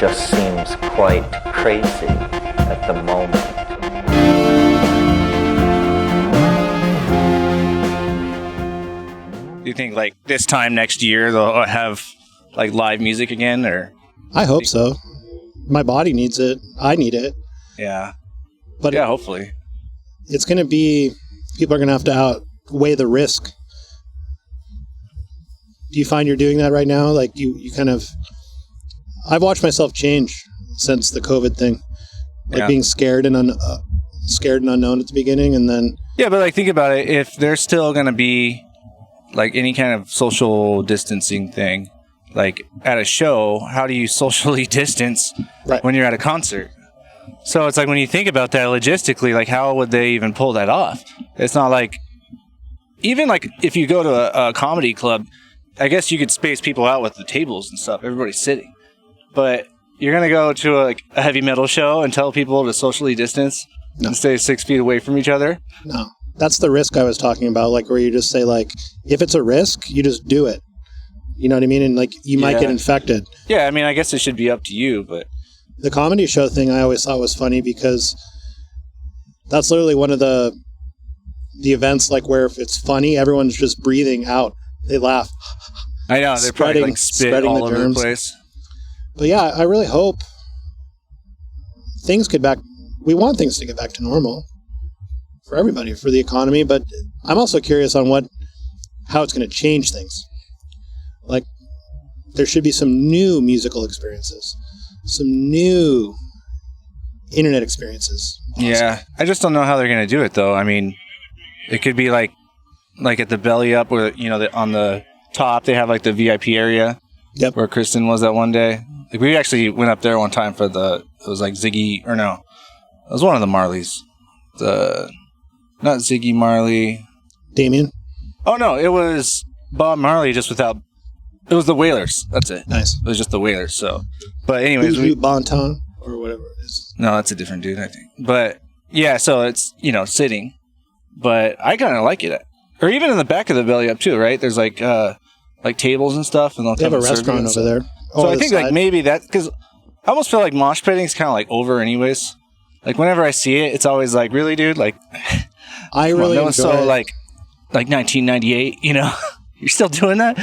just seems quite crazy at the moment. Do you think like this time next year they'll have like live music again, or? I hope so. My body needs it. I need it. Yeah. But yeah, hopefully. It's going to be, people are going to have to outweigh the risk. Do you find you're doing that right now? Like you kind of, I've watched myself change since the COVID thing. Like being scared and unknown at the beginning, and then. Yeah, but like think about it. If there's still going to be like any kind of social distancing thing, like at a show, how do you socially distance when you're at a concert? So it's like when you think about that logistically, like how would they even pull that off? It's not like, even like if you go to a comedy club, I guess you could space people out with the tables and stuff. Everybody's sitting. But you're going to go to a heavy metal show and tell people to socially distance and stay 6 feet away from each other? No. That's the risk I was talking about, like where you just say, like, if it's a risk, you just do it. You know what I mean? And like you might get infected. Yeah, I mean, I guess it should be up to you, but the comedy show thing I always thought was funny because that's literally one of the events like where if it's funny, everyone's just breathing out. They laugh. I know, they're probably like spit all over the place. But yeah, I really hope we want things to get back to normal for everybody, for the economy, but I'm also curious on how it's going to change things. Like, there should be some new musical experiences, some new internet experiences. Awesome. Yeah, I just don't know how they're going to do it, though. I mean, it could be like at the Belly Up, where on the top they have like the VIP area. Yep. Where Kristen was that one day. Like we actually went up there one time for it was like Ziggy, or no, it was one of the Marleys. Not Ziggy Marley. Damien? Oh no, it was Bob Marley just without. It was the Wailers. That's it. Nice. It was just the Wailers. So, but anyways, Bonton or whatever it is. No, that's a different dude, I think. But yeah, so it's sitting, but I kind of like it. Or even in the back of the Belly Up too, right? There's like tables and stuff, and they have a restaurant over there. So I think like maybe that, because I almost feel like mosh pitting is kind of like over anyways. Like whenever I see it, it's always like, really, dude? Like, I really that was so like 1998. You're still doing that?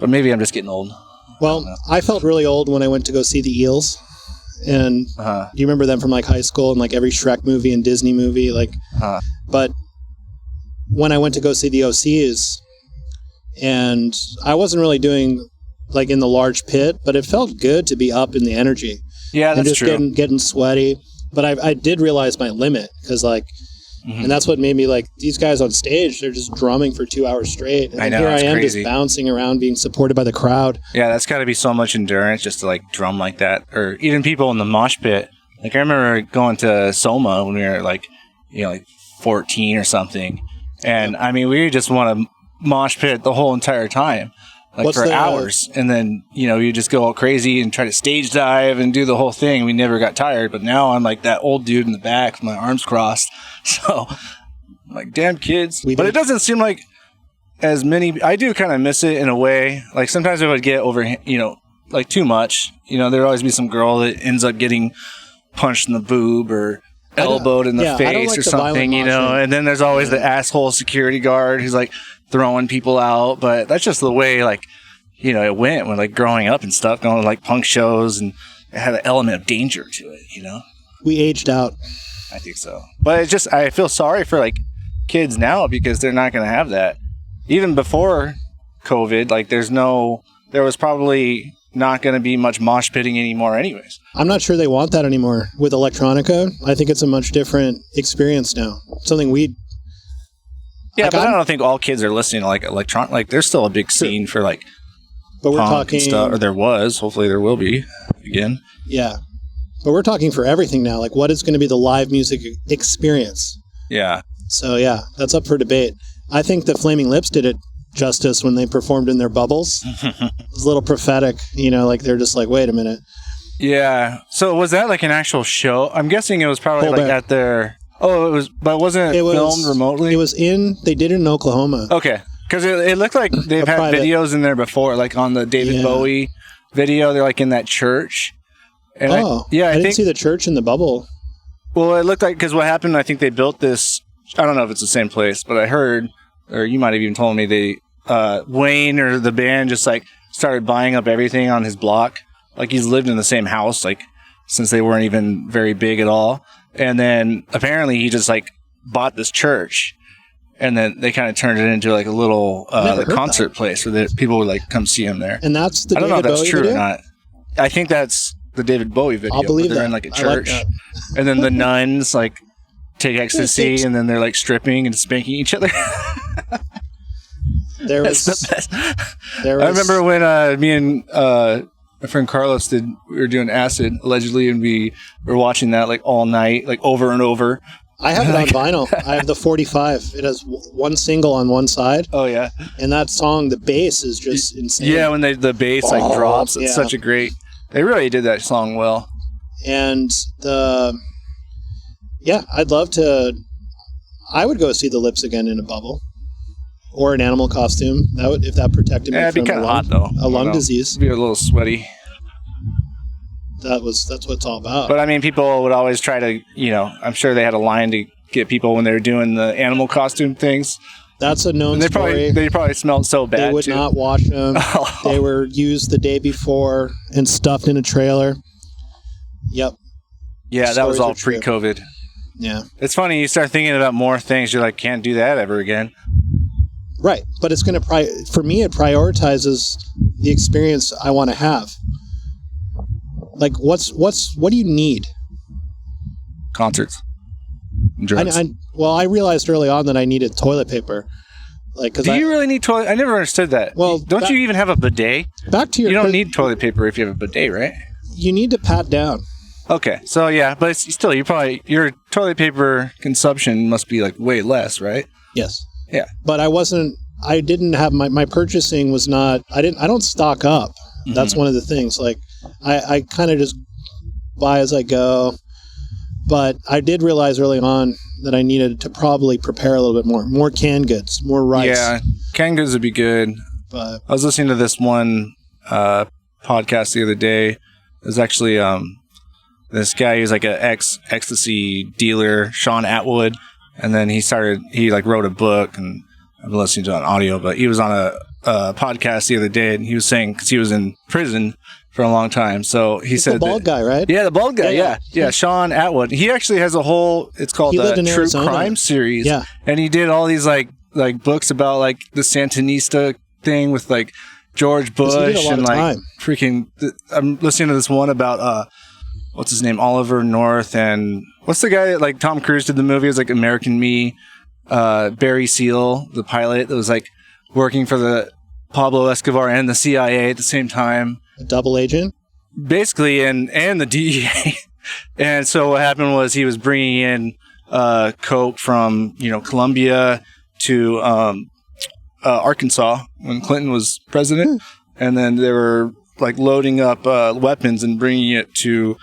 But maybe I'm just getting old. Well, I felt really old when I went to go see the Eels. And do you remember them from like high school and like every Shrek movie and Disney movie? But when I went to go see the OCs, and I wasn't really doing like in the large pit, but it felt good to be up in the energy. Yeah, that's true. And just getting sweaty. But I did realize my limit because and that's what made me like, these guys on stage, they're just drumming for 2 hours straight. And I know, here I am crazy. just bouncing around being supported by the crowd. Yeah, that's got to be so much endurance just to like drum like that. Or even people in the mosh pit. Like I remember going to Soma when we were like 14 or something. And I mean, we just want to mosh pit the whole entire time. Like for hours, and then you just go all crazy and try to stage dive and do the whole thing. We never got tired, but now I'm like that old dude in the back with my arms crossed. So I'm like, damn kids. But it doesn't seem like as many. I do kind of miss it in a way. Like sometimes it would get over, like too much. There'd always be some girl that ends up getting punched in the boob or elbowed in the face or something, and then there's always the asshole security guard who's like throwing people out. But that's just the way it went when like growing up and stuff, going to like punk shows, and it had an element of danger to it. We aged out. I think so. But it's just, I feel sorry for like kids now because they're not going to have that. Even before COVID, like there was probably not going to be much mosh pitting anymore anyways. I'm not sure they want that anymore with electronica. I think it's a much different experience now. Something yeah, but I don't think all kids are listening to like electronic. Like there's still a big scene for like but we're talking stuff, or there was. Hopefully there will be again. Yeah. But we're talking for everything now. Like what is going to be the live music experience? Yeah. So yeah, that's up for debate. I think the Flaming Lips did it justice when they performed in their bubbles. It was a little prophetic, like they're just like, wait a minute. Yeah. So was that like an actual show? I'm guessing it was probably like at their. Oh, it was, but wasn't it filmed remotely? They did it in Oklahoma. Okay. Because it looked like they've had videos in there before, like on the David Bowie video. They're like in that church. And I didn't see the church in the bubble. Well, it looked like, because what happened, I think they built this, I don't know if it's the same place, but I heard, or you might have even told me, they Wayne or the band just like started buying up everything on his block. Like he's lived in the same house like since they weren't even very big at all. And then apparently he just like bought this church, and then they kind of turned it into like a little concert place where people would like come see him there. And that's the I don't David know if that's Bowie true video? or not. I think that's the David Bowie video. I'll believe they're that. in like a I like church, that. and then the nuns like take ecstasy, and then they're like stripping and spanking each other. That's the best. I remember when me and my friend Carlos we were doing acid allegedly, and we were watching that like all night, like over and over. I have it on vinyl. I have the 45. It has one single on one side. Oh yeah, and that song, the bass is just insane. Yeah, when the bass like drops, it's such a great. They really did that song well. And I'd love to. I would go see the Lips again in a bubble, or an animal costume. That would, if that protected me it'd from be kind of hot though. A lung disease. It'd be a little sweaty. That's what it's all about. But I mean, people would always try to, I'm sure they had a line to get people when they were doing the animal costume things. That's a known story. They probably smelled so bad. They would not wash them. They were used the day before and stuffed in a trailer. Yep. Yeah, that was all pre-COVID. Yeah. It's funny, you start thinking about more things, you're like, can't do that ever again. Right. But it's going to, for me, it prioritizes the experience I want to have. Like, what do you need? Concerts. Drugs. I realized early on that I needed toilet paper. Like, do you really need toilet? I never understood that. Well, don't you even have a bidet? Back to your. You don't need toilet paper if you have a bidet, right? You need to pat down. Okay, so yeah, but still, your toilet paper consumption must be like way less, right? Yes. Yeah. But I didn't have my purchasing was not. I don't stock up. Mm-hmm. That's one of the things. Like, I kind of just buy as I go. But I did realize early on that I needed to probably prepare a little bit more canned goods, more rice. Yeah, canned goods would be good. But I was listening to this one podcast the other day. It was actually this guy who's like an ecstasy dealer, Sean Atwood, and then he wrote a book, and I've been listening to it on audio, but he was on a podcast the other day, and he was saying, because he was in prison for a long time. So he said the bald guy, right? Yeah, the bald guy. Yeah. Sean Atwood. He actually has a whole. It's called the True Arizona. Crime series. Yeah, and he did all these like books about like the Sandinista thing with like George Bush and like freaking. I'm listening to this one about what's his name, Oliver North, and what's the guy that like Tom Cruise did the movie? It was like American Me. Barry Seal, the pilot that was like working for the Pablo Escobar and the CIA at the same time. A double agent? Basically, and the DEA. And so what happened was he was bringing in coke from, Colombia to Arkansas when Clinton was president. And then they were like loading up weapons and bringing it to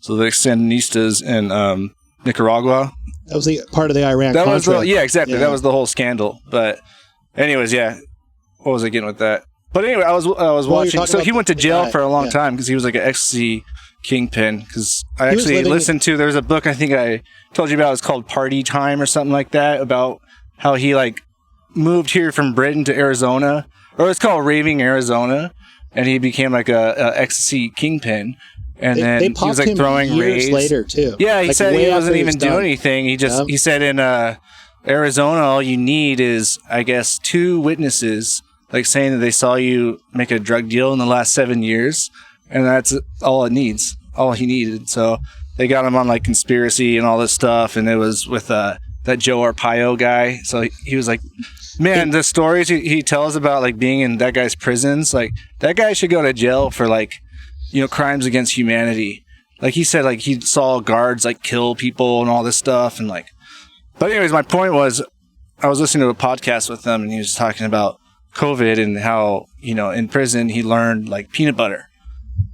the Sandinistas in Nicaragua. That was the part of the Iran-Contra. Exactly. Yeah. That was the whole scandal. But anyways, yeah. What was I getting with that? But anyway, I was watching. So he went to jail for a long time because he was like an ecstasy kingpin. Because I actually listened to. There's a book I think I told you about. It's called Party Time or something like that, about how he like moved here from Britain to Arizona, or it's called Raving Arizona, and he became like a ecstasy kingpin. And then he was like throwing years later too. Yeah, he said he wasn't even doing anything. He said in Arizona, all you need is, I guess, 2 witnesses, like saying that they saw you make a drug deal in the last 7 years, and that's all it needs, all he needed. So they got him on like conspiracy and all this stuff, and it was with that Joe Arpaio guy. So he was like, man, the stories he tells about like being in that guy's prisons, like that guy should go to jail for like, crimes against humanity. Like he said, like he saw guards like kill people and all this stuff, and like. But anyways, my point was, I was listening to a podcast with them, and he was talking about COVID and how, in prison he learned like peanut butter.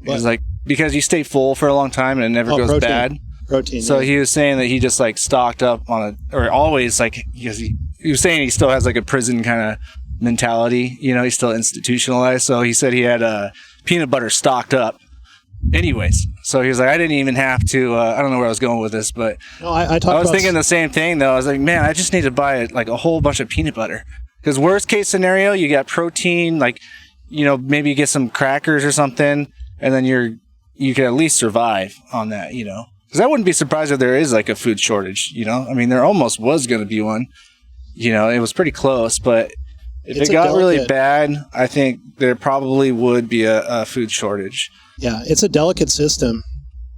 It was like, because you stay full for a long time and it never goes bad. Protein. So he was saying that he just like stocked up on or always like, because he was saying he still has like a prison kind of mentality, he's still institutionalized. So he said he had peanut butter stocked up anyways. So he was like, I didn't even have to, I don't know where I was going with this, but No, I was thinking the same thing though. I was like, man, I just need to buy like a whole bunch of peanut butter. Because worst case scenario, you got protein, like, maybe you get some crackers or something, and then you can at least survive on that, Because I wouldn't be surprised if there is like a food shortage, I mean, there almost was going to be one. It was pretty close, but if it got really bad, I think there probably would be a food shortage. Yeah, it's a delicate system,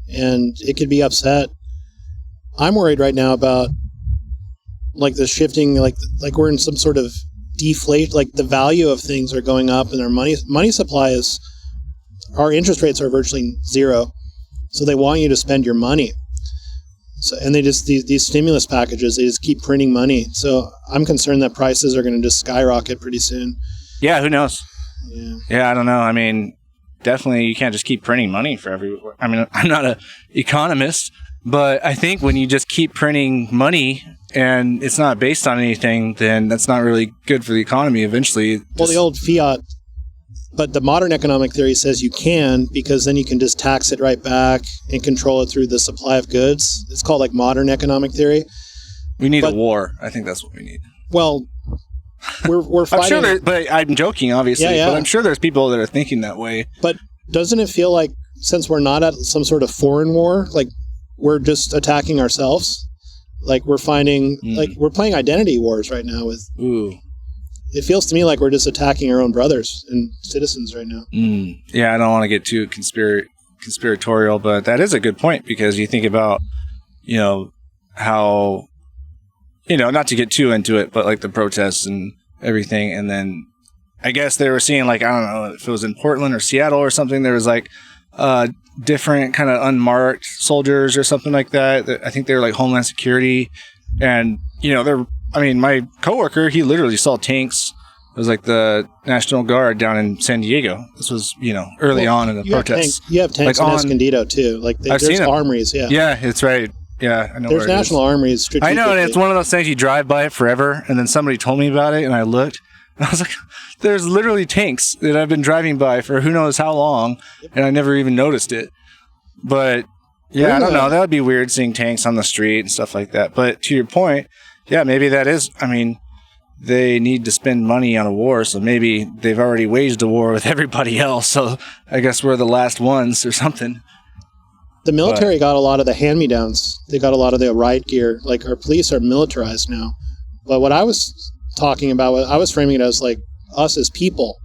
and it could be upset. I'm worried right now about like the shifting, like we're in some sort of deflate, like the value of things are going up, and our money supply is, our interest rates are virtually zero, so they want you to spend your money. So, and they just these stimulus packages, they just keep printing money. So I'm concerned that prices are going to just skyrocket pretty soon. Yeah, who knows? Yeah, I don't know. I mean, definitely you can't just keep printing money for everywhere. I mean, I'm not an economist, but I think when you just keep printing money and it's not based on anything, then that's not really good for the economy eventually. Well, the old fiat, but the modern economic theory says you can, because then you can just tax it right back and control it through the supply of goods. It's called like modern economic theory. We need a war. I think that's what we need. Well, we're fighting. I'm sure but I'm joking, obviously, but I'm sure there's people that are thinking that way. But doesn't it feel like, since we're not at some sort of foreign war, like we're just attacking ourselves? Like we're finding, like we're playing identity wars right now with... Ooh. It feels to me like we're just attacking our own brothers and citizens right now. Yeah, I don't want to get too conspiratorial, but that is a good point, because you think about, how, not to get too into it, but like the protests and everything. And then I guess they were seeing, like, I don't know if it was in Portland or Seattle or something, there was like different kind of unmarked soldiers or something like that. I think they were like Homeland Security. And, my coworker, he literally saw tanks. It was like the National Guard down in San Diego. This was, early on in the protests. You have tanks like in Escondido too. Like I've seen them. Armories. Yeah. Yeah, it's right. Yeah, I know. There's national armories. I know, and it's one of those things you drive by it forever, and then somebody told me about it, and I looked, and I was like, "There's literally tanks that I've been driving by for who knows how long, and I never even noticed it." But yeah, I don't know. That would be weird seeing tanks on the street and stuff like that. But to your point, yeah, maybe that is. I mean, they need to spend money on a war, so maybe they've already waged a war with everybody else. So I guess we're the last ones or something. The military got a lot of the hand-me-downs. They got a lot of the riot gear. Like, our police are militarized now. But what I was talking about, I was framing it as like us as people.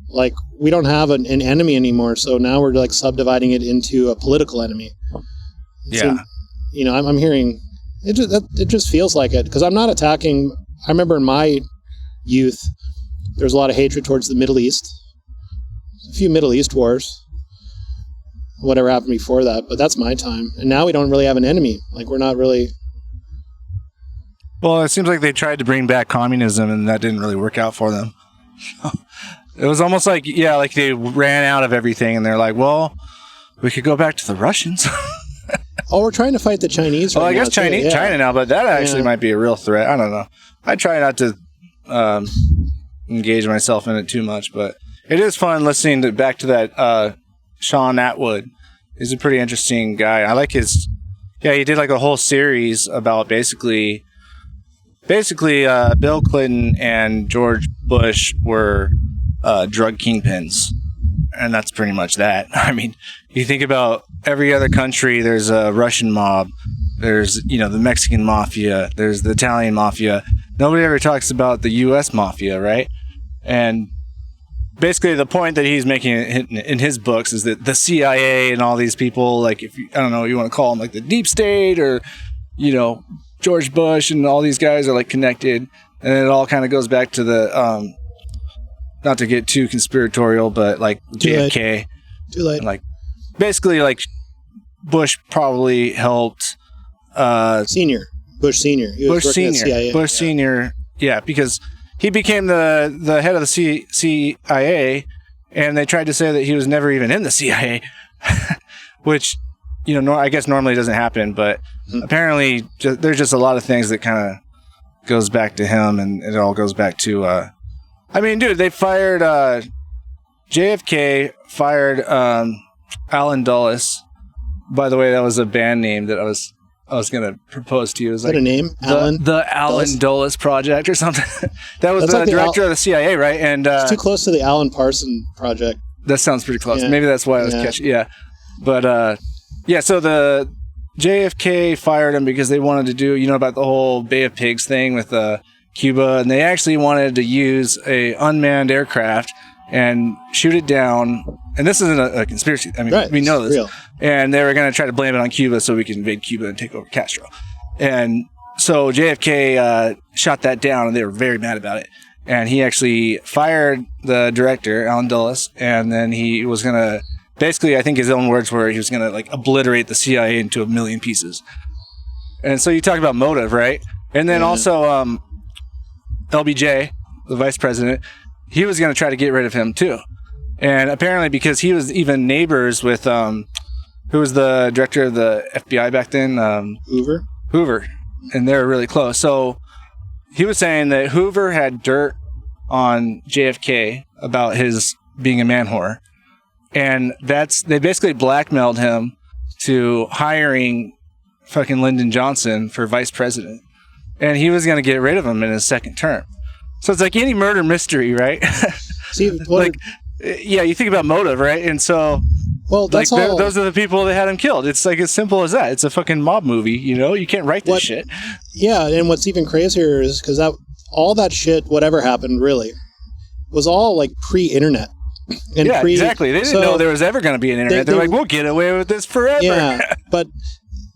Like, we don't have an enemy anymore, so now we're like subdividing it into a political enemy. Yeah. So, I'm hearing it just feels like it, because I'm not attacking. I remember in my youth, there was a lot of hatred towards the Middle East. A few Middle East wars. Whatever happened before that, but that's my time. And now we don't really have an enemy. Like, we're not really... Well, it seems like they tried to bring back communism, and that didn't really work out for them. It was almost like, like they ran out of everything, and they're like, well, we could go back to the Russians. We're trying to fight the Chinese right now. I guess China now, but that actually might be a real threat. I don't know. I try not to engage myself in it too much, but it is fun listening back to that Sean Atwood. He's a pretty interesting guy. I like his... Yeah, he did like a whole series about basically Bill Clinton and George Bush were drug kingpins. And that's pretty much that. I mean, you think about every other country, there's a Russian mob, there's, the Mexican mafia, there's the Italian mafia. Nobody ever talks about the U.S. mafia, right? And basically the point that he's making in his books is that the CIA and all these people, like, I don't know what you want to call them, like the deep state, or, George Bush and all these guys are like connected. And it all kind of goes back to the, not to get too conspiratorial, but like JFK. Too late. And like, basically, like, Bush probably helped Bush Senior. Bush Senior. Yeah, because he became the head of the CIA, and they tried to say that he was never even in the CIA, which, I guess normally doesn't happen, but apparently there's just a lot of things that kind of goes back to him, and it all goes back to... I mean, dude, they fired JFK fired Allen Dulles. By the way, that was a band name that I was going to propose to you. Is that a name? The Allen Dulles Project or something. That was the director of the CIA, right? And it's too close to the Alan Parsons Project. That sounds pretty close. Yeah. Maybe that's why I was catching. Yeah. But, so the JFK fired him because they wanted to do, about the whole Bay of Pigs thing with Cuba. And they actually wanted to use a unmanned aircraft and shoot it down. And this isn't a conspiracy. I mean, right. We know this. Real. And they were going to try to blame it on Cuba so we can invade Cuba and take over Castro. And so JFK shot that down, and they were very mad about it. And he actually fired the director, Allen Dulles, and then he was going to, basically, I think his own words were, he was going to obliterate the CIA into a million pieces. And so you talk about motive, right? And then also LBJ, the vice president, he was going to try to get rid of him too. And apparently because he was even neighbors with, who was the director of the FBI back then? Hoover. And they were really close. So he was saying that Hoover had dirt on JFK about his being a man whore. And they basically blackmailed him to hiring fucking Lyndon Johnson for vice president. And he was going to get rid of him in his second term. So it's like any murder mystery, right? See, you think about motive, right? And so, that's all. Those are the people that had him killed. It's like as simple as that. It's a fucking mob movie, You can't write this shit. Yeah, and what's even crazier is because all that shit, whatever happened, really, was all pre-internet. And exactly. They didn't know there was ever going to be an internet. They're like, we'll get away with this forever. Yeah, but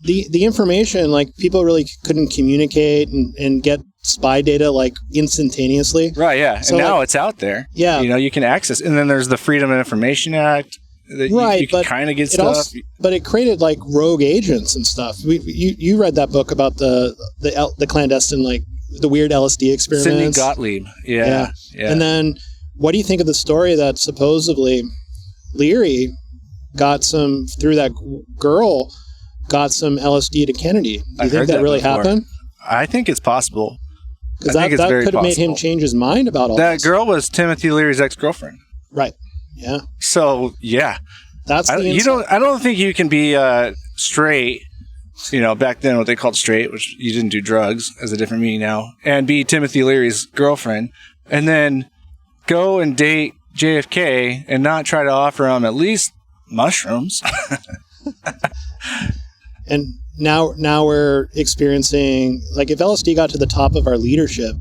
the information, people really couldn't communicate and get spy data instantaneously. Right, yeah. So, and now it's out there. Yeah. You can access. And then there's the Freedom of Information Act. Right, you can kind of get stuff. But it created rogue agents and stuff. You read that book about the clandestine, the weird LSD experiments. Sidney Gottlieb. Yeah. And then what do you think of the story that supposedly Leary got through that girl, got some LSD to Kennedy? Do you think that really happened? I think it's possible. Because that could have made him change his mind about all this. That girl was Timothy Leary's ex-girlfriend. Right. Yeah. So, yeah. That's I don't think you can be straight, back then what they called straight, which you didn't do drugs, as a different meaning now, and be Timothy Leary's girlfriend, and then go and date JFK and not try to offer him at least mushrooms. And now we're experiencing, if LSD got to the top of our leadership,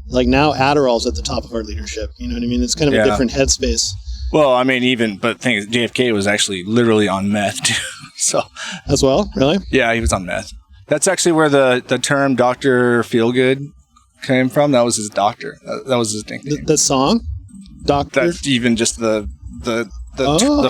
now Adderall's at the top of our leadership. You know what I mean? It's kind of a different headspace. Well, I mean, but the thing is, JFK was actually literally on meth, too. So, as well? Really? Yeah, he was on meth. That's actually where the term Dr. Feelgood came from. That was his doctor. That was his nickname. The song? Doctor? That's even just the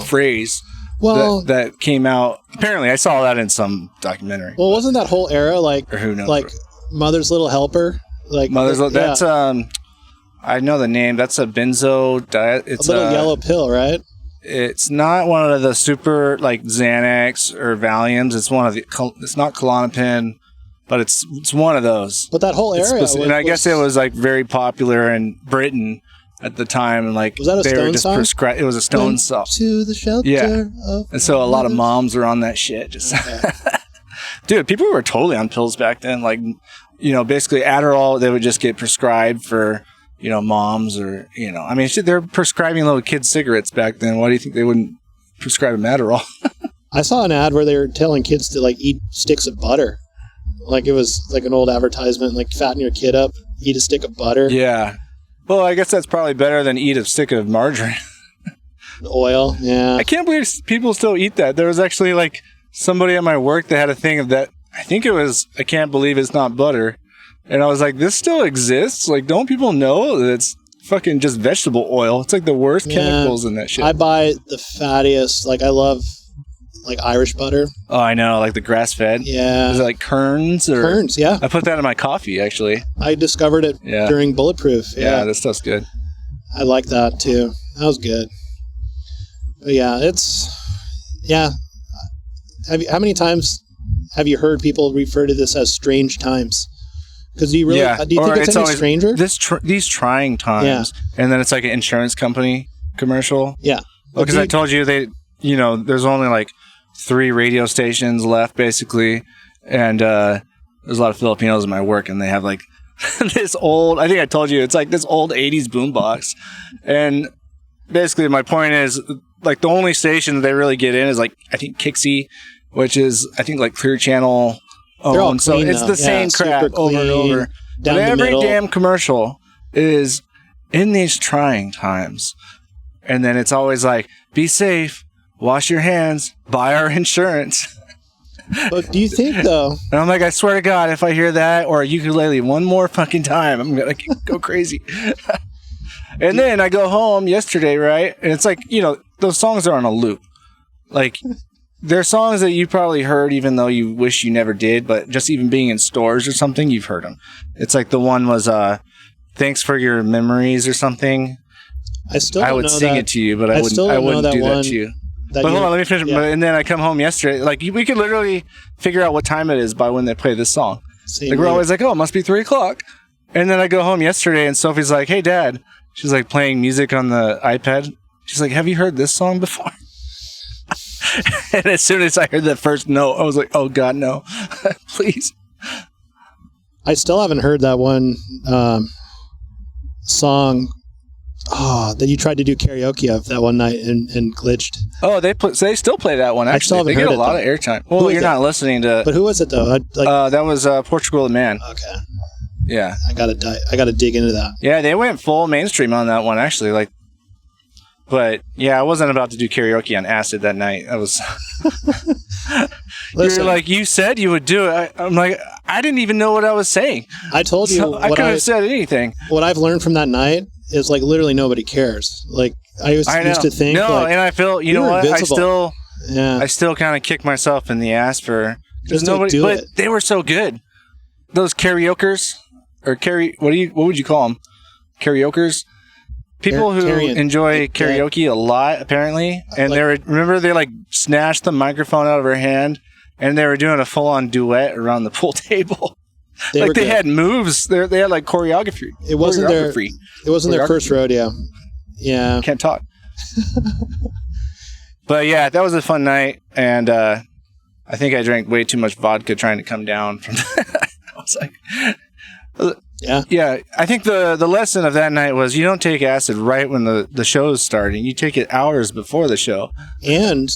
phrase that came out. Apparently, I saw that in some documentary. Well, wasn't that whole era or who knows? Mother's Little Helper? That's I know the name. That's a benzo diet. It's a little yellow pill, right? It's not one of the super Xanax or Valiums. It's one of the. It's not Klonopin, but it's one of those. But that whole area, and I guess it was very popular in Britain at the time, and was that a Stone song? It was a Stone song. To the shelter. Yeah, and so a lot of moms were on that shit. Dude, people were totally on pills back then. Basically Adderall, they would just get prescribed for, moms or, I mean, shit, they're prescribing little kids cigarettes back then. Why do you think they wouldn't prescribe them Adderall? I saw an ad where they were telling kids to eat sticks of butter. It was an old advertisement, fatten your kid up, eat a stick of butter. Yeah. Well, I guess that's probably better than eat a stick of margarine. Oil, yeah. I can't believe people still eat that. There was actually somebody at my work that had a thing of that. I think it was, I can't believe it's not butter. And I was like, this still exists? Don't people know that it's fucking just vegetable oil? It's the worst chemicals in that shit. I buy the fattiest. I love Irish butter. Oh, I know. The grass-fed. Yeah. Is it Kerns? Kerns, yeah. I put that in my coffee, actually. I discovered it during Bulletproof. Yeah, that stuff's good. I like that, too. That was good. But yeah, how many times have you heard people refer to this as strange times? Because do you think it's any stranger? These trying times, and then it's an insurance company commercial? Yeah. Because I told you there's only like 3 radio stations left, basically. And there's a lot of Filipinos in my work, and they have like this old, I think I told you, it's like this old 80s boombox. And basically my point is, like, the only station that they really get in is like, I think Kixie, which is, I think, like Clear Channel owned. So it's the same crap over and over. But every damn commercial is in these trying times. And then it's always like, be safe, wash your hands, buy our insurance. But do you think, though? And I'm like, I swear to God, if I hear that or a ukulele one more fucking time, I'm going to go crazy. And then I go home yesterday, right? And it's like, those songs are on a loop. Like, they're songs that you probably heard even though you wish you never did, but just even being in stores or something, you've heard them. It's like the one was, Thanks for Your Memories or something. I would sing it to you, but I wouldn't do that to you. But hold on, let me finish. Yeah. And then I come home yesterday. Like, we could literally figure out what time it is by when they play this song. Like, we're always like, oh, it must be 3 o'clock. And then I go home yesterday, and Sophie's like, hey, Dad. She's like playing music on the iPad. She's like, have you heard this song before? And as soon as I heard that first note, I was like, oh, God, no. Please. I still haven't heard that one song that you tried to do karaoke of that one night and glitched. Oh, they still play that one, actually. They get a lot of airtime. Well, you're not listening to... But who was it, though? That was Portugal the Man. Okay. Yeah. I gotta dig into that. Yeah, they went full mainstream on that one, actually. Like, but yeah, I wasn't about to do karaoke on acid that night. I was... You're like, you said you would do it. I'm like, I didn't even know what I was saying. I told you. So I couldn't have said anything. What I've learned from that night is, like, literally nobody cares. Like, I used to think, no, like, and I feel, you know what? Invisible. I still kind of kick myself in the ass for just nobody. But they were so good. Those karaokers or what would you call them? Karaokers. People who enjoy karaoke a lot, apparently, and they like snatched the microphone out of her hand, and they were doing a full-on duet around the pool table. They had moves. They had like choreography. It wasn't their first rodeo. Yeah, can't talk. But yeah, that was a fun night, and I think I drank way too much vodka trying to come down from that. I was like, yeah. I think the lesson of that night was you don't take acid right when the show is starting. You take it hours before the show. And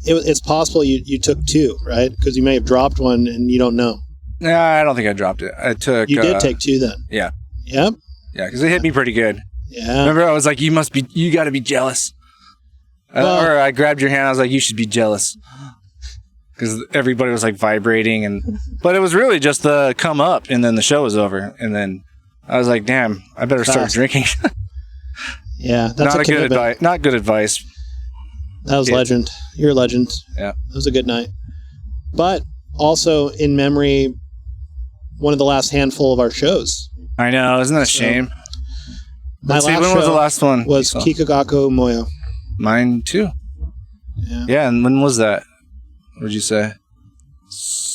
it's possible you took 2, right? Because you may have dropped one and you don't know. Nah, I don't think I dropped it. I took. You did take 2 then. Yeah. Yep. Yeah, because it hit me pretty good. Yeah. Remember, I was like, you got to be jealous. Or I grabbed your hand. I was like, you should be jealous. Because everybody was like vibrating, but it was really just the come up, and then the show was over, and then I was like, "Damn, I better start drinking." Yeah, that's not good advice. Not good advice. That was legend. You're a legend. Yeah, it was a good night. But also in memory, one of the last handful of our shows. I know, isn't that a shame? When was the last one? Was Kikagaku Moyo. Mine too. Yeah, and when was that? What did you say?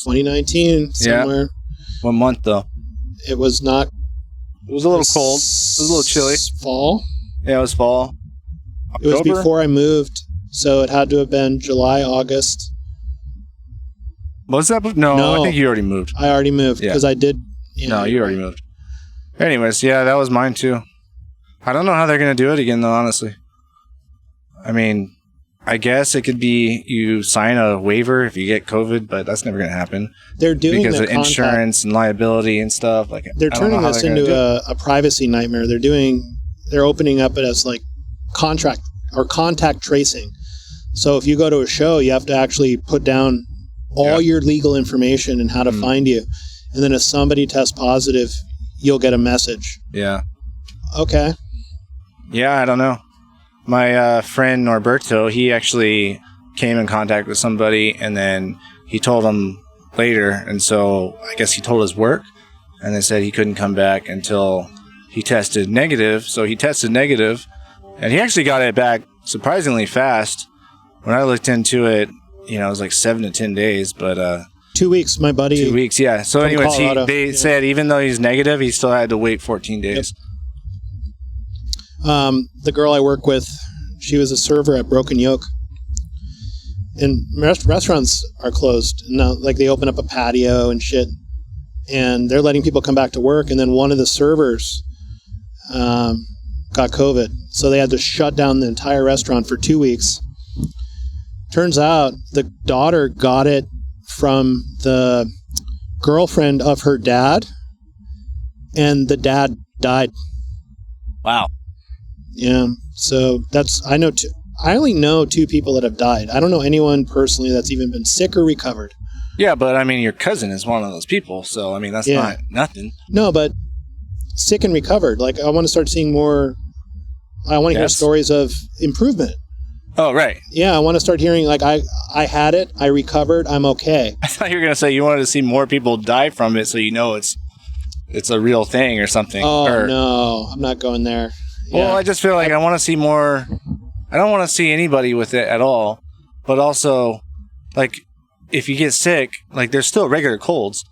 2019, somewhere. Yeah. What month, though? It was not... It was a little cold. It was a little chilly. Fall? Yeah, it was fall. October? It was before I moved, so it had to have been July, August. Was that? No, I think you already moved. I already moved, because I did... No, you already moved. Anyways, yeah, that was mine, too. I don't know how they're going to do it again, though, honestly. I mean... I guess it could be you sign a waiver if you get COVID, but that's never going to happen. They're doing because of insurance and liability and stuff. Like they're turning this into a privacy nightmare. They're opening up it as like contact tracing. So if you go to a show, you have to actually put down all your legal information and how to find you, and then if somebody tests positive, you'll get a message. Yeah. Okay. Yeah, I don't know. My friend Norberto, he actually came in contact with somebody, and then he told them later, and so I guess he told his work, and they said he couldn't come back until he tested negative. So he tested negative, and he actually got it back surprisingly fast. When I looked into it, it was like 7 to 10 days, but 2 weeks, my buddy. 2 weeks, yeah. So anyways, they said even though he's negative, he still had to wait 14 days. The girl I work with, she was a server at Broken Yoke. And restaurants are closed. Now, like, they open up a patio and shit. And they're letting people come back to work. And then one of the servers got COVID. So they had to shut down the entire restaurant for 2 weeks. Turns out the daughter got it from the girlfriend of her dad. And the dad died. Wow. Yeah. So I only know 2 people that have died. I don't know anyone personally that's even been sick or recovered. Yeah, but I mean, your cousin is one of those people, so I mean, that's not nothing. No, but sick and recovered. Like, I want to start seeing more. I want to hear stories of improvement. Oh, right. Yeah, I want to start hearing, like, I had it, I recovered, I'm okay. I thought you were going to say you wanted to see more people die from it, so you know it's a real thing or something. Oh, no, I'm not going there. Yeah. Well, I just feel like I want to see more. I don't want to see anybody with it at all, but also, like, if you get sick, like, there's still regular colds.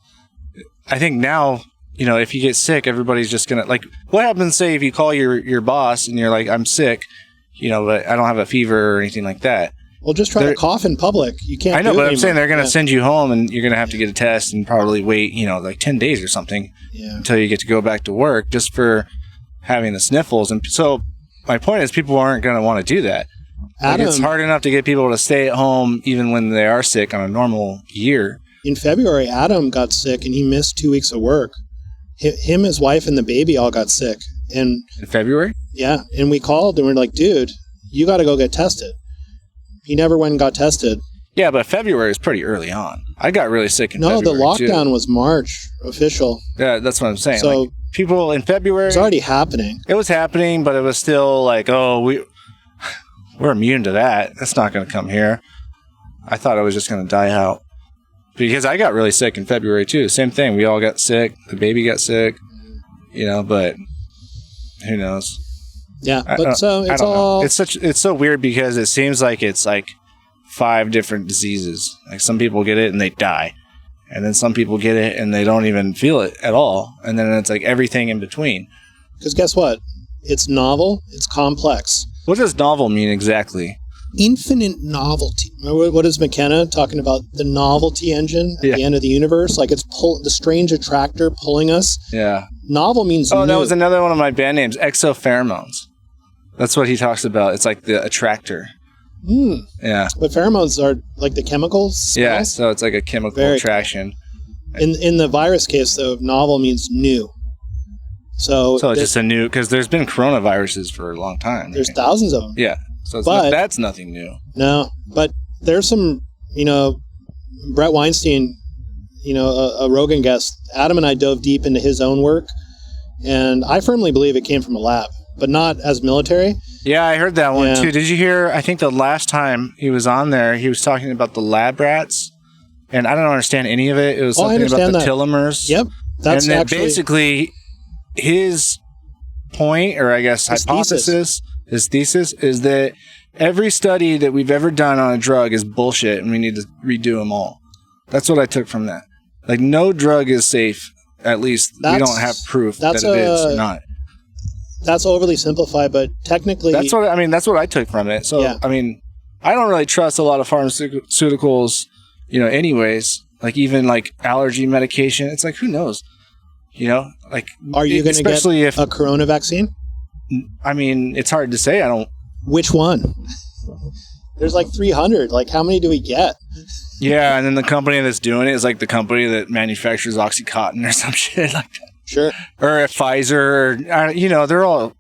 I think now, you know, if you get sick, everybody's just gonna, like, what happens, say, if you call your boss and you're like, I'm sick, you know, but I don't have a fever or anything like that. Well, just try to cough in public. You can't. I know, but I'm saying they're gonna send you home and you're gonna have to get a test and probably wait, you know, like 10 days or something until you get to go back to work just for having the sniffles. And so my point is, people aren't going to want to do that. Like, it's hard enough to get people to stay at home even when they are sick on a normal year. In February, Adam got sick and he missed 2 weeks of work. Him, his wife, and the baby all got sick. And in February? Yeah. And we called and we're like, dude, you got to go get tested. He never went and got tested. Yeah, but February is pretty early on. I got really sick in February. No, the lockdown was March, official. Yeah, that's what I'm saying. So, like, people in February... It's already happening. It was happening, but it was still like, oh, we're immune to that. That's not going to come here. I thought it was just going to die out. Because I got really sick in February, too. Same thing. We all got sick. The baby got sick. You know, but who knows? Yeah, but so it's all... It's so weird because it seems like it's like 5 different diseases. Like, some people get it and they die. And then some people get it and they don't even feel it at all. And then it's like everything in between. Because guess what? It's novel. It's complex. What does novel mean exactly? Infinite novelty. What is McKenna talking about? The novelty engine at the end of the universe? Like, it's the strange attractor pulling us. Yeah. Novel means new. That was another one of my band names, exopheromones. That's what he talks about. It's like the attractor. Yeah. But pheromones are like the chemicals? Smells? Yeah, so it's like a chemical attraction. In the virus case, though, novel means new. So it's just a new, because there's been coronaviruses for a long time. There's thousands of them. Yeah. So that's nothing new. No, but there's some, you know, Brett Weinstein, you know, a Rogan guest, Adam and I dove deep into his own work, and I firmly believe it came from a lab, but not as military. Yeah, I heard that one too. Did you hear, I think the last time he was on there, he was talking about the lab rats, and I don't understand any of it. It was something about the telomers. Yep. That's and then basically his point, or I guess his thesis is that every study that we've ever done on a drug is bullshit and we need to redo them all. That's what I took from that. Like, no drug is safe. At least we don't have proof that it is or not. That's overly simplified, but technically... That's what I took from it. So, yeah. I mean, I don't really trust a lot of pharmaceuticals, you know, anyways. Like, even, like, allergy medication. It's like, who knows? You know? Like, are you going to get a corona vaccine? I mean, it's hard to say. Which one? There's like 300. Like, how many do we get? Yeah, and then the company that's doing it is like the company that manufactures OxyContin or some shit like that. Sure. Or Pfizer, or, you know,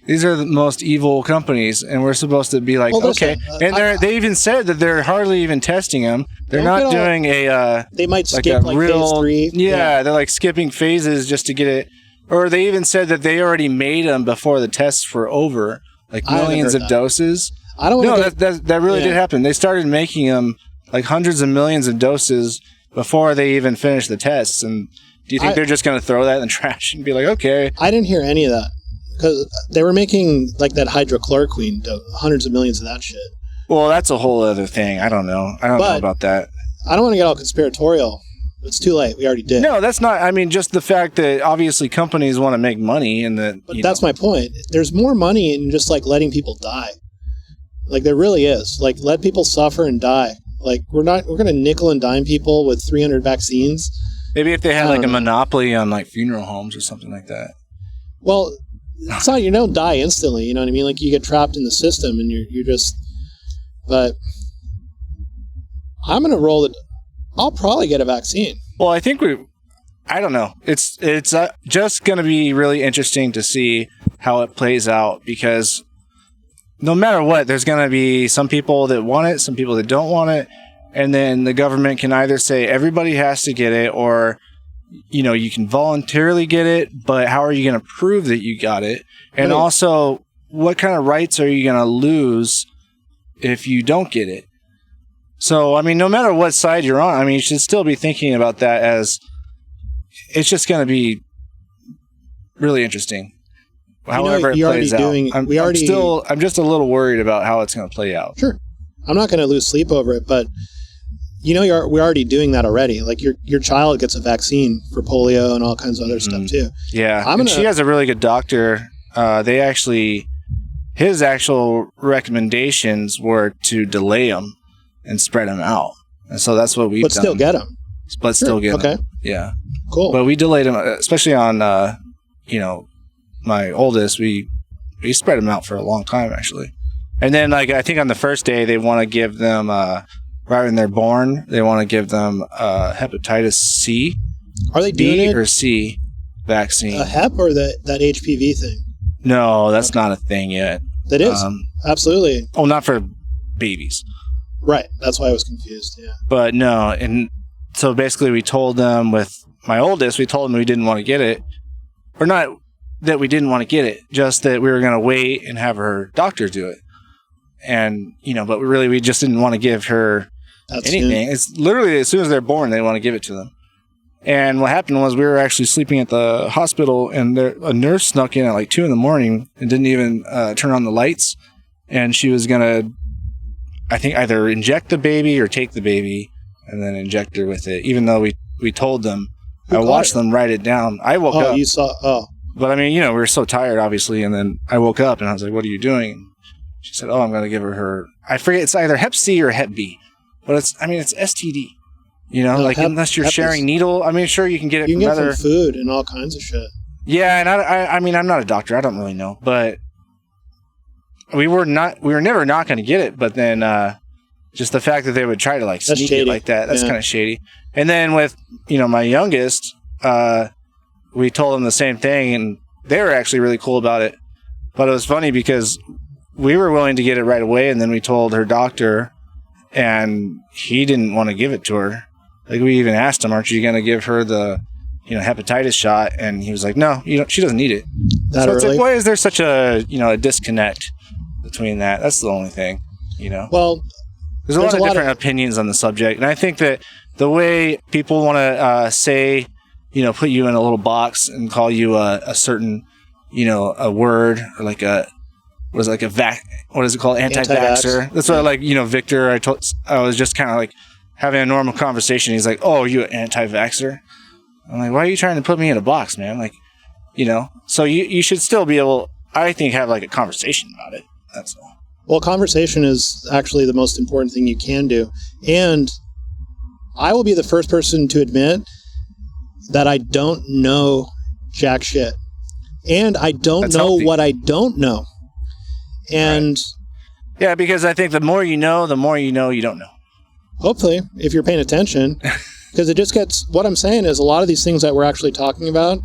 these are the most evil companies, and we're supposed to be like, okay. And they even said that they're hardly even testing them. They're not doing they might skip like phase 3. Yeah, they're like skipping phases just to get it. Or they even said that they already made them before the tests were over, like millions of doses. I don't know. That really did happen. They started making them like hundreds of millions of doses before they even finished the tests. And do you think they're just going to throw that in the trash and be like, okay? I didn't hear any of that, because they were making like that hydrochloroquine, hundreds of millions of that shit. Well, that's a whole other thing. I don't know. I don't know about that. I don't want to get all conspiratorial, It's too late. We already did. No, that's not. I mean, just the fact that obviously companies want to make money, and that. But that's my point. There's more money in just like letting people die. Like there really is. Like let people suffer and die. Like we're going to nickel and dime people with 300 vaccines. Maybe if they had like a monopoly on like funeral homes or something like that. Well, it's not. You don't die instantly. You know what I mean? Like you get trapped in the system, and you're just. But I'm going to roll it. I'll probably get a vaccine. Well, I think I don't know. It's just going to be really interesting to see how it plays out, because no matter what, there's going to be some people that want it, some people that don't want it. And then the government can either say everybody has to get it, or, you can voluntarily get it, but how are you going to prove that you got it? And also, what kind of rights are you going to lose if you don't get it? So, I mean, no matter what side you're on, I mean, you should still be thinking about that, as it's just going to be really interesting. However it plays out. I'm just a little worried about how it's going to play out. Sure. I'm not going to lose sleep over it, but we're already doing that already. Like your child gets a vaccine for polio and all kinds of other stuff too. Yeah. She has a really good doctor. His actual recommendations were to delay them and spread them out. And so that's what we've done. But still get them. But still get them. Okay. Yeah. Cool. But we delayed them, especially on, my oldest. We spread them out for a long time, actually. And then, I think on the first day, they want to give them, right when they're born, they want to give them hepatitis C. Are they doing B it? or C vaccine. A hep or that HPV thing? No, that's not a thing yet. That is. Absolutely. Oh, not for babies. Right. That's why I was confused. Yeah. But no. And so basically we told them with my oldest, we told them we didn't want to get it. Or not that we didn't want to get it, just that we were going to wait and have her doctor do it. And, but we just didn't want to give her anything. It's literally as soon as they're born, they want to give it to them. And what happened was we were actually sleeping at the hospital, and a nurse snuck in at 2 a.m. and didn't even turn on the lights. And she was going to, I think, either inject the baby or take the baby and then inject her with it, even though we told them. I watched them write it down. I woke up. Oh, you saw. Oh. But I mean, we were so tired, obviously. And then I woke up and I was like, what are you doing? She said, I'm going to give her, I forget, it's either Hep C or Hep B. But it's STD. Unless you're sharing needle. I mean, sure, you can get it from food and all kinds of shit. Yeah, and I mean, I'm not a doctor. I don't really know. But we were never not going to get it. But then just the fact that they would try to sneak it like that, that's kind of shady. And then with, my youngest, we told them the same thing, and they were actually really cool about it. But it was funny because we were willing to get it right away, and then we told her doctor, and he didn't want to give it to her. We even asked him, aren't you going to give her the, hepatitis shot? And he was like, no, she doesn't need it. So it's why is there such a, a disconnect between that? That's the only thing, Well, there's a lot of different opinions on the subject. And I think that the way people want to say, put you in a little box and call you a certain, a word, or what is it called? Anti-vaxxer. That's what Victor, I was just kind of having a normal conversation. He's like, oh, you an anti-vaxxer? I'm like, why are you trying to put me in a box, man? So you should still be able, I think, have a conversation about it. That's all. Well, conversation is actually the most important thing you can do. And I will be the first person to admit that I don't know jack shit. And I don't know what I don't know. And yeah, because I think the more you know you don't know. Hopefully, if you're paying attention, because it just gets, what I'm saying is a lot of these things that we're actually talking about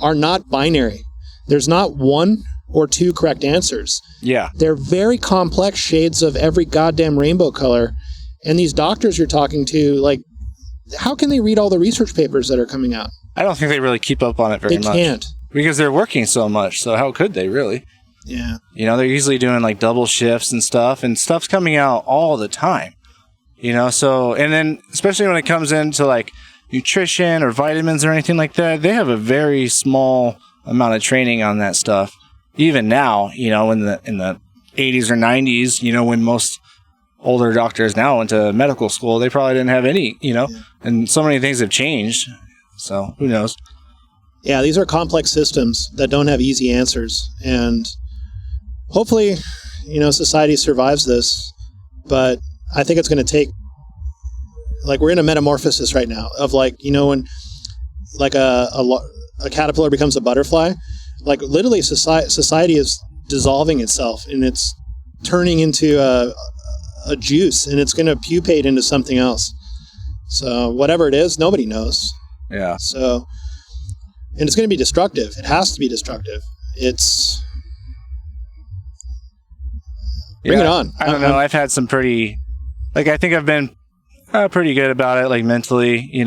are not binary. There's not one or two correct answers. Yeah. They're very complex shades of every goddamn rainbow color. And these doctors you're talking to, how can they read all the research papers that are coming out? I don't think they really keep up on it very much. They can't. Because they're working so much, so how could they really? Yeah. They're usually doing double shifts and stuff's coming out all the time. So, and then especially when it comes into nutrition or vitamins or anything like that, they have a very small amount of training on that stuff. Even now, in the 80s or 90s, when most older doctors now went to medical school, they probably didn't have any, and so many things have changed. So who knows? Yeah, these are complex systems that don't have easy answers. And hopefully, society survives this. But I think it's going to take, we're in a metamorphosis right now of when a caterpillar becomes a butterfly, literally society is dissolving itself and it's turning into a juice, and it's going to pupate into something else. So whatever it is, nobody knows. Yeah. So, and it's going to be destructive. It has to be destructive. Bring it on. I don't know. I've had some pretty, I think I've been pretty good about it, mentally,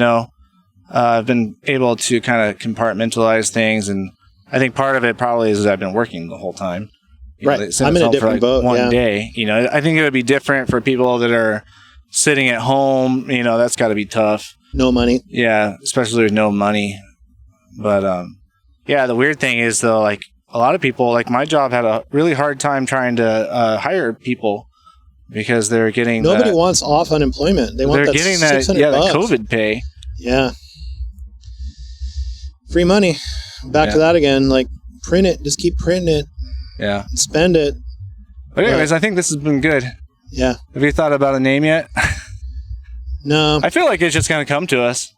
I've been able to kind of compartmentalize things. And I think part of it probably is I've been working the whole time. Right. I'm in a different boat. One day, I think it would be different for people that are sitting at home. That's got to be tough. No money. Yeah, especially with no money. But the weird thing is though, a lot of people, my job had a really hard time trying to hire people because they're getting nobody wants off unemployment. They're getting that the COVID pay. Yeah. Free money. Back to that again. Print it. Just keep printing it. Yeah. Spend it. But anyways, I think this has been good. Yeah. Have you thought about a name yet? No. I feel like it's just going to come to us.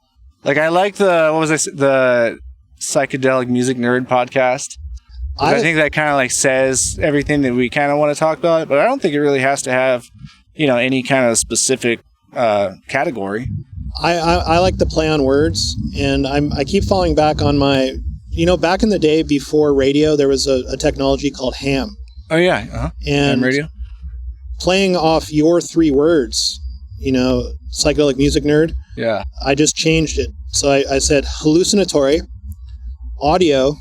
I like the Psychedelic Music Nerd podcast. I think that kind of says everything that we kind of want to talk about, but I don't think it really has to have, any kind of specific category. I like the play on words, and I keep falling back on my, back in the day before radio, there was a technology called ham. Oh yeah, uh-huh. And ham radio. Playing off your 3 words, psychedelic music nerd. Yeah. I just changed it. So I said hallucinatory, audio,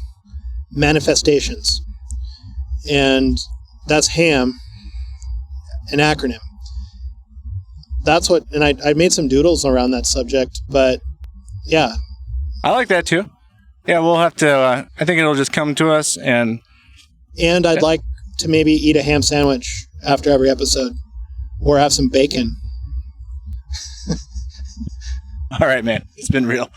manifestations, and that's ham, an acronym. That's what, and I made some doodles around that subject, but yeah. I like that too. Yeah, we'll have to, I think it'll just come to us, and I'd like to maybe eat a ham sandwich after every episode, or have some bacon. All right, man. It's been real.